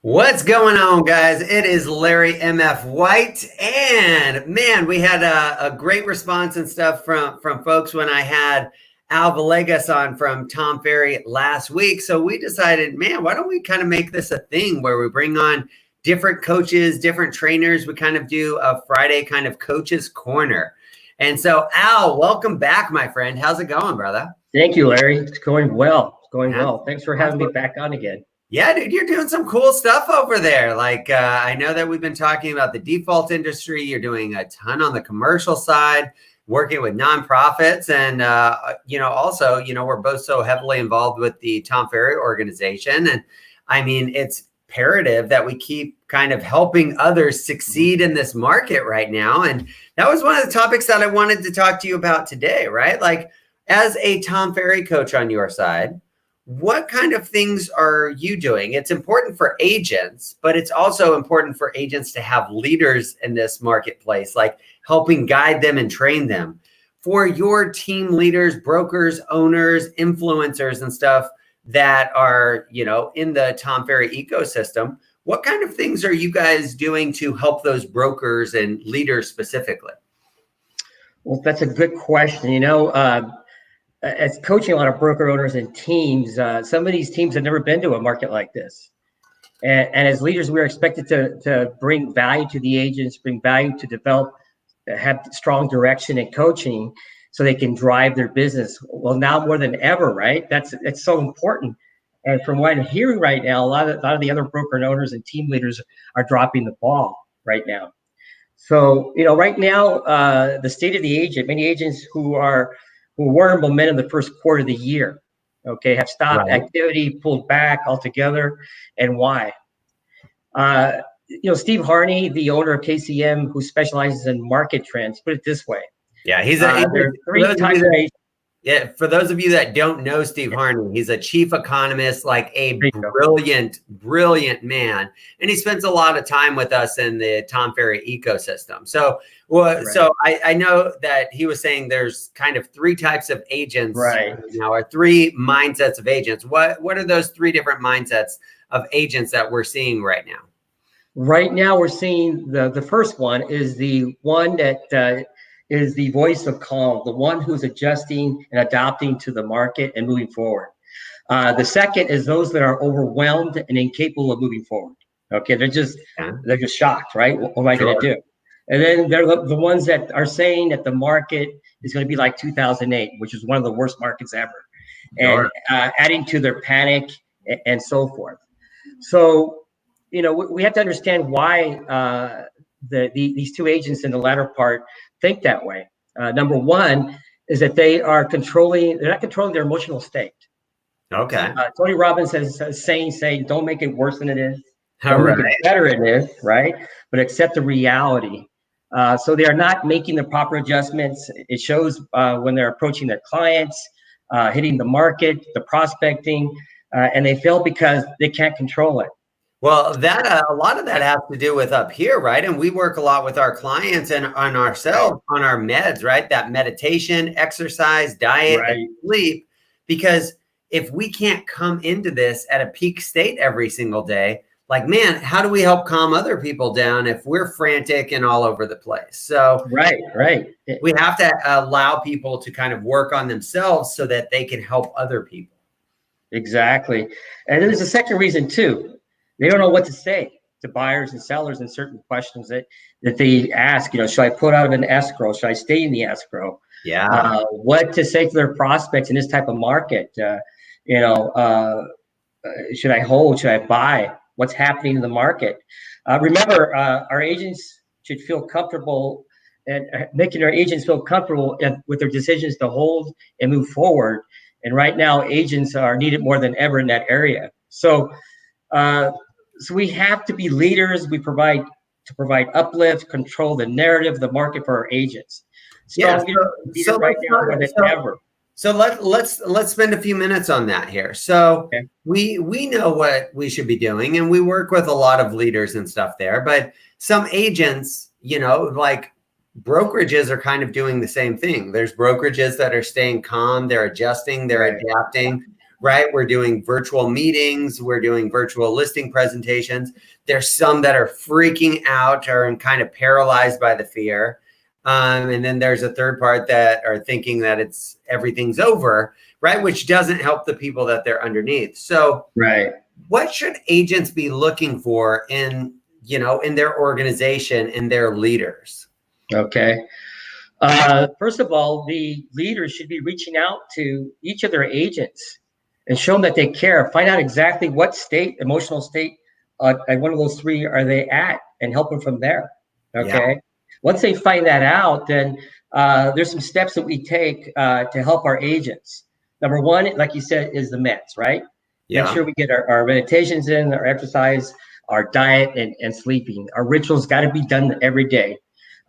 What's going on, guys? It is Larry MF White, and man, we had a great response and stuff from folks when I had Al Villegas on from Tom Ferry last week. So we decided, man, why don't we kind of make this a thing where we bring on different coaches, different trainers. We kind of do a Friday kind of coaches corner. And so, Al, welcome back, my friend. How's it going, brother? Thank you, Larry. It's going well. It's going well. Thanks for having me back on again. Yeah, dude, you're doing some cool stuff over there. I know that we've been talking about the default industry. You're doing a ton on the commercial side, working with nonprofits. And, also, we're both so heavily involved with the Tom Ferry organization. And I mean, it's imperative that we keep kind of helping others succeed in this market right now. And that was one of the topics that I wanted to talk to you about today, right? Like, as a Tom Ferry coach on your side, what kind of things are you doing? It's important for agents, but it's also important for agents to have leaders in this marketplace, like helping guide them and train them. For your team leaders, brokers, owners, influencers, and stuff that are, in the Tom Ferry ecosystem, what kind of things are you guys doing to help those brokers and leaders specifically? Well, that's a good question. As coaching a lot of broker owners and teams, some of these teams have never been to a market like this. And as leaders, we're expected to bring value to the agents, bring value to develop, have strong direction and coaching so they can drive their business. Well, now more than ever, right? It's so important. And from what I'm hearing right now, a lot of the other broker and owners and team leaders are dropping the ball right now. So, right now, the state of the agent, many agents who were in momentum the first quarter of the year, okay, have stopped activity, pulled back altogether, and why? Steve Harney, the owner of KCM, who specializes in market trends, put it this way. Yeah, for those of you that don't know Steve Harney, he's a chief economist, like a brilliant man. And he spends a lot of time with us in the Tom Ferry ecosystem. So, So I know that he was saying there's kind of three types of agents now, or three mindsets of agents. What are those three different mindsets of agents that we're seeing right now? Right now, we're seeing the first one is the one that is the voice of calm, the one who's adjusting and adapting to the market and moving forward. The second is those that are overwhelmed and incapable of moving forward. Okay, they're just shocked, right? What am I going to do? And then they're the ones that are saying that the market is going to be like 2008, which is one of the worst markets ever, and adding to their panic and so forth. So, we have to understand why these two agents in the latter part think that way. Number one is that they're not controlling their emotional state. Okay. Tony Robbins has a saying, don't make it worse than it is. Don't make it better than it is, right? But accept the reality. So they are not making the proper adjustments. It shows when they're approaching their clients, hitting the market, the prospecting, and they fail because they can't control it. Well, a lot of that has to do with up here, right? And we work a lot with our clients and on ourselves, on our meds, right? That meditation, exercise, diet, and sleep. Because if we can't come into this at a peak state every single day, like, man, how do we help calm other people down if we're frantic and all over the place? So we have to allow people to kind of work on themselves so that they can help other people. Exactly. And there's a second reason too. They don't know what to say to buyers and sellers in certain questions that they ask. Should I put out of an escrow? Should I stay in the escrow? Yeah. What to say to their prospects in this type of market? Should I hold? Should I buy? What's happening in the market? Remember, our agents should feel comfortable and making our agents feel comfortable with their decisions to hold and move forward. And right now, agents are needed more than ever in that area. So we have to be leaders. We provide uplift, control the narrative of the market for our agents. So let's spend a few minutes on that here. So we know what we should be doing, and we work with a lot of leaders and stuff there. But some agents, like brokerages, are kind of doing the same thing. There's brokerages that are staying calm, they're adjusting, they're adapting. right? We're doing virtual meetings. We're doing virtual listing presentations. There's some that are freaking out or kind of paralyzed by the fear. And then there's a third part that are thinking that everything's over, right? Which doesn't help the people that they're underneath. So Right. what should agents be looking for in their organization, in their leaders? Okay. First of all, the leaders should be reaching out to each of their agents and show them that they care. Find out exactly what emotional state, at one of those three are they at, and help them from there. Okay. Yeah. Once they find that out, then there's some steps that we take to help our agents. Number one, like you said, is the meds, right? Yeah. Make sure we get our meditations in, our exercise, our diet, and sleeping. Our rituals got to be done every day.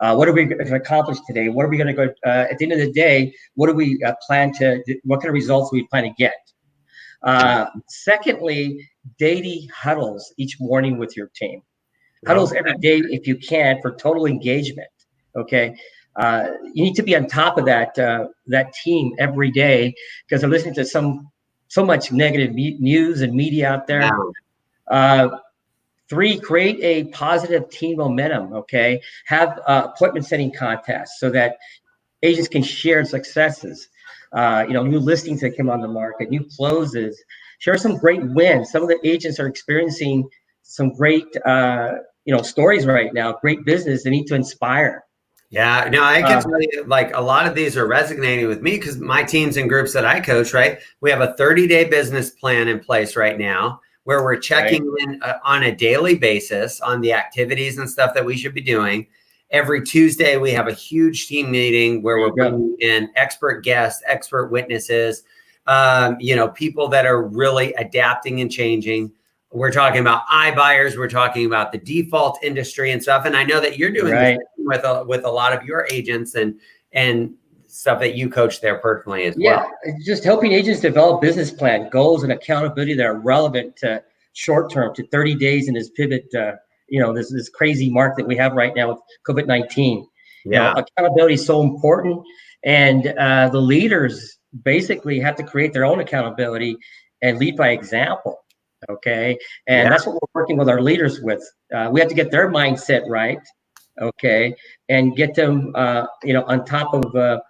What are we going to accomplish today? What are we going to go at the end of the day? What do we plan to? What kind of results do we plan to get? Secondly, daily huddles each morning with your team. Huddles every day if you can for total engagement. Okay, you need to be on top of that team every day because they're listening to so much negative news and media out there. Wow. 3, create a positive team momentum. Okay, have appointment setting contests so that agents can share successes. New listings that come on the market, new closes. Share some great wins. Some of the agents are experiencing some great stories right now. Great business. They need to inspire. Yeah, no, I can tell you, like, a lot of these are resonating with me because my teams and groups that I coach, right? We have a 30-day business plan in place right now where we're checking in on a daily basis on the activities and stuff that we should be doing. Every Tuesday, we have a huge team meeting where we're bringing in expert guests, expert witnesses, people that are really adapting and changing. We're talking about iBuyers. We're talking about the default industry and stuff. And I know that you're doing this with a lot of your agents and stuff that you coach there personally as well. Yeah, just helping agents develop business plan, goals, and accountability that are relevant to short term, to 30 days in this pivot. This crazy mark that we have right now with COVID-19. Yeah. Accountability is so important, and the leaders basically have to create their own accountability and lead by example. Okay, and that's what we're working with our leaders with. We have to get their mindset right. Okay, and get them, on top of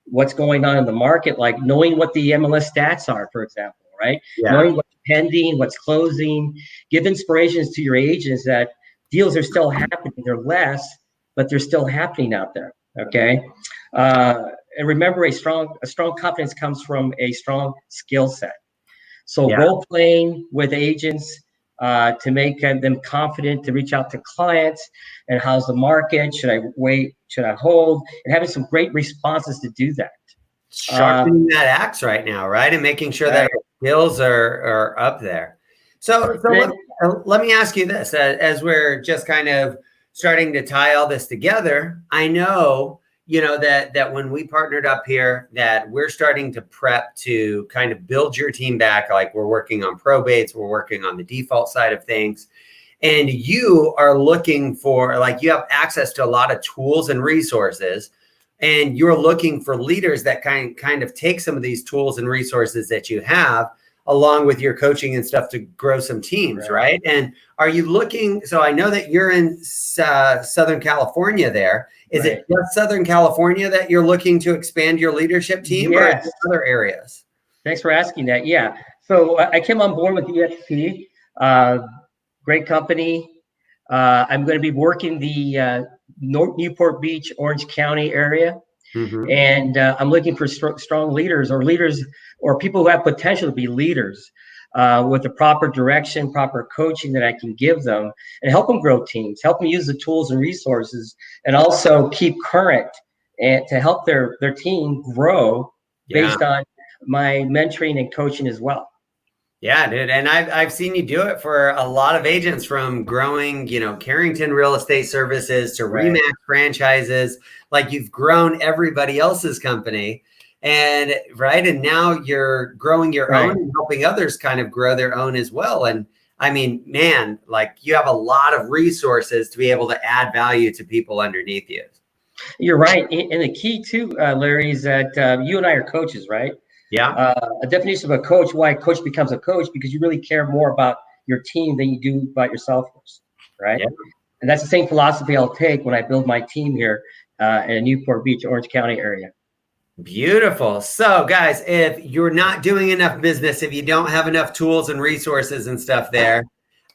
what's going on in the market, like knowing what the MLS stats are, for example, right? Yeah. Knowing what's pending, what's closing. Give inspirations to your agents that deals are still happening. They're less, but they're still happening out there. Okay, and remember, a strong confidence comes from a strong skill set. So role playing with agents to make them confident to reach out to clients, and how's the market? Should I wait? Should I hold? And having some great responses to do that. Sharpening that axe right now, right? And making sure that our skills are up there. So let me ask you this, as we're just kind of starting to tie all this together. I know, that when we partnered up here, that we're starting to prep to kind of build your team back. Like, we're working on probates, we're working on the default side of things. And you are looking for, like, you have access to a lot of tools and resources, and you're looking for leaders that kind of take some of these tools and resources that you have, along with your coaching and stuff, to grow some teams, right? And are you looking, so I know that you're in Southern California there. Is it just Southern California that you're looking to expand your leadership team, or other areas? Thanks for asking that. Yeah. So I came on board with EXP, great company. I'm going to be working the Newport Beach, Orange County area. Mm-hmm. And I'm looking for strong leaders or people who have potential to be leaders with the proper direction, proper coaching that I can give them, and help them grow teams, help them use the tools and resources, and also keep current and to help their team grow based on my mentoring and coaching as well. Yeah, dude. And I've seen you do it for a lot of agents, from growing, Carrington Real Estate Services to Remax franchises. Like, you've grown everybody else's company, and now you're growing your own and helping others kind of grow their own as well. And I mean, man, like, you have a lot of resources to be able to add value to people underneath you. You're right. And the key too, Larry, is that you and I are coaches, right? Yeah. A definition of a coach, why a coach becomes a coach, because you really care more about your team than you do about yourself first, right? Yeah. And that's the same philosophy I'll take when I build my team here in Newport Beach, Orange County area. Beautiful. So, guys, if you're not doing enough business, if you don't have enough tools and resources and stuff there,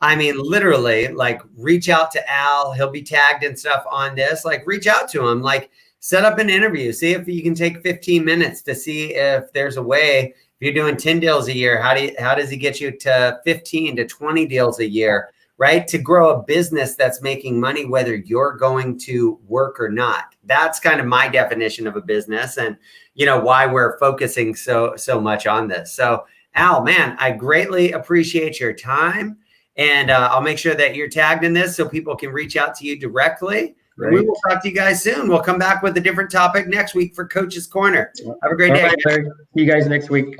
I mean, literally, like, reach out to Al. He'll be tagged and stuff on this. Like, reach out to him. Like, set up an interview. See if you can take 15 minutes to see if there's a way. If you're doing 10 deals a year, how does he get you to 15 to 20 deals a year, right? To grow a business that's making money, whether you're going to work or not. That's kind of my definition of a business, and why we're focusing so much on this. So, Al, man, I greatly appreciate your time, and I'll make sure that you're tagged in this so people can reach out to you directly. Great. We will talk to you guys soon. We'll come back with a different topic next week for Coach's Corner. Have a great day. All right, Larry. See you guys next week.